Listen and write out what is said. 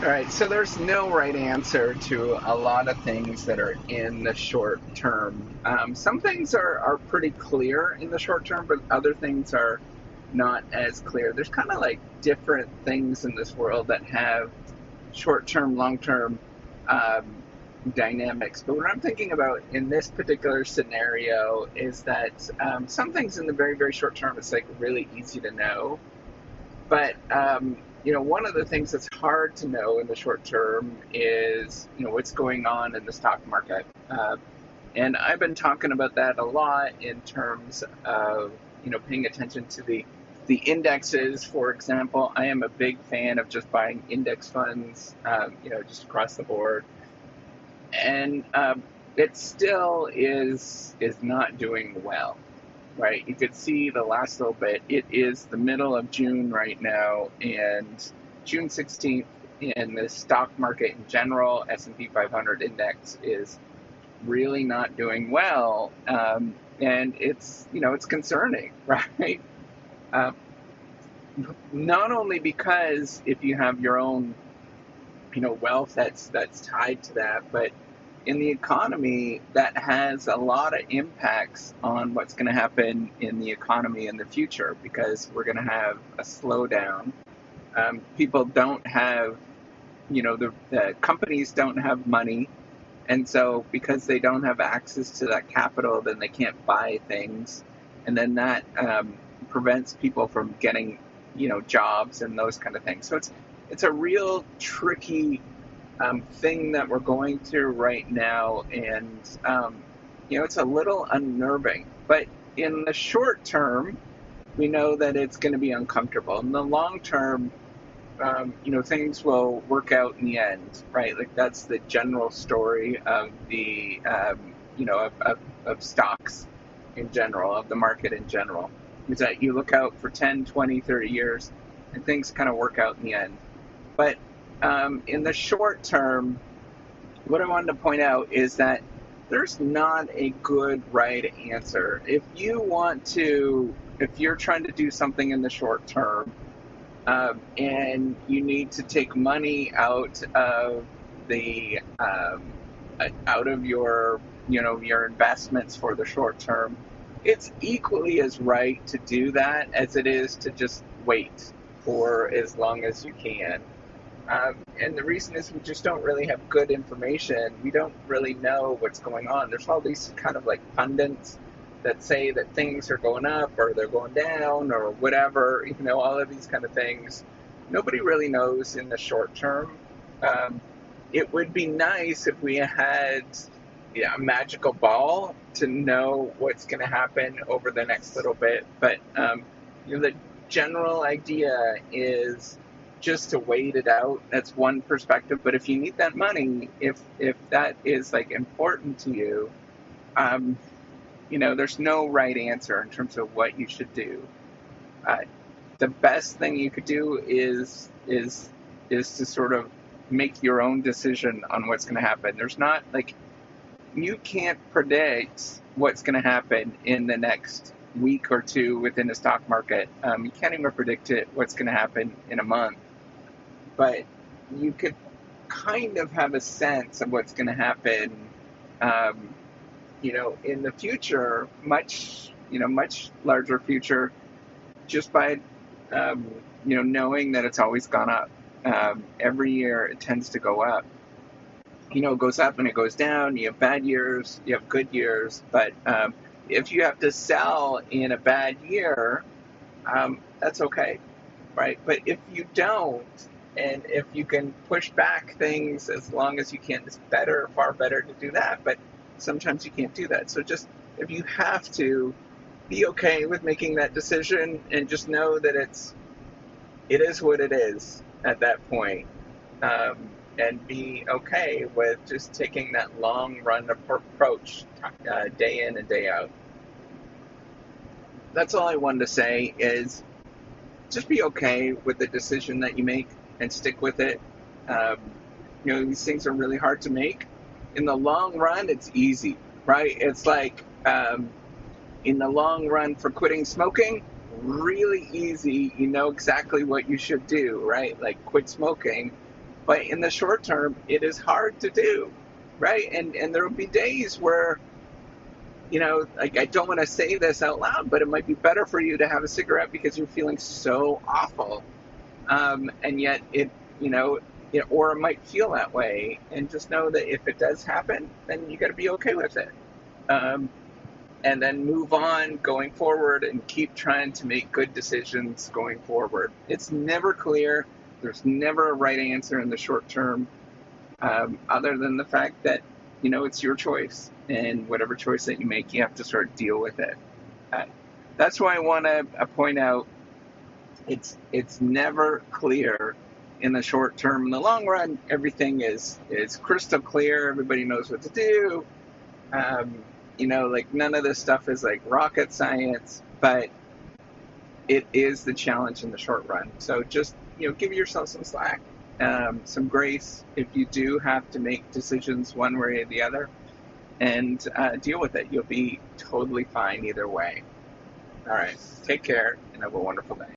All right, so there's no right answer to a lot of things that are in the short term. Some things are pretty clear in the short term, but other things are not as clear. There's kind of like different things in this world that have short term, long term um, dynamics. But what I'm thinking about in this particular scenario is that some things in the very, very short term, it's like really easy to know. But one of the things that's hard to know in the short term is what's going on in the stock market, and I've been talking about that a lot in terms of paying attention to the indexes. For example, I am a big fan of just buying index funds, just across the board, and it still is not doing well, right? You could see the last little bit. It is the middle of June right now, and June 16th in the stock market in general, S&P 500 index is really not doing well, and it's concerning, right? Uh, Not only because if you have your own wealth that's tied to that, but in the economy that has a lot of impacts on what's going to happen in the economy in the future because we're going to have a slowdown. People don't have, the companies don't have money, and so because they don't have access to that capital, then they can't buy things, and then that prevents people from getting jobs and those kind of things. So it's a real tricky thing that we're going through right now, and it's a little unnerving. But in the short term, we know that it's going to be uncomfortable. In the long term, things will work out in the end, right? Like that's the general story of the, of stocks in general, of the market in general, is that you look out for 10, 20, 30 years and things kind of work out in the end. But in the short term, what I wanted to point out is that there's not a good right answer. If you're trying to do something in the short term, and you need to take money the out of your investments for the short term, it's equally as right to do that as it is to just wait for as long as you can. And the reason is we just don't really have good information. We don't really know what's going on. There's all these kind of like pundits that say that things are going up or they're going down or whatever, all of these kind of things. Nobody really knows in the short term. It would be nice if we had a magical ball to know what's going to happen over the next little bit. But the general idea is just to wait it out. That's one perspective. But if you need that money, if that is like important to you, there's no right answer in terms of what you should do. Uh, the best thing you could do is to sort of make your own decision on what's going to happen. There's not like you can't predict what's going to happen in the next week or two within the stock market. You can't even predict what's going to happen in a month, but you could kind of have a sense of what's going to happen, in the future, much larger future, just by, knowing that it's always gone up. Every year it tends to go up. It goes up and it goes down. You have bad years, you have good years, but if you have to sell in a bad year, that's okay, right? But if you don't, and if you can push back things as long as you can, it's better, far better to do that. But sometimes you can't do that. So just if you have to, be okay with making that decision and just know that it is what it is at that point. And be okay with just taking that long run approach, day in and day out. That's all I wanted to say is just be okay with the decision that you make and stick with it. Um, these things are really hard to make. In the long run, it's easy, right? It's like in the long run for quitting smoking, really easy. You know exactly what you should do, right? Like quit smoking. But in the short term, it is hard to do, right? And there will be days where, like, I don't want to say this out loud, but it might be better for you to have a cigarette because you're feeling so awful. And yet or it might feel that way. And just know that if it does happen, then you got to be okay with it. Um, and then move on going forward and keep trying to make good decisions going forward. It's never clear. There's never a right answer in the short term, other than the fact that, it's your choice. And whatever choice that you make, you have to sort of deal with it. Uh, that's why I want to point out it's never clear in the short term. In the long run, everything is crystal clear. Everybody knows what to do. Like, none of this stuff is like rocket science, but it is the challenge in the short run. So just, give yourself some slack, some grace if you do have to make decisions one way or the other, and deal with it. You'll be totally fine either way. All right. Take care and have a wonderful day.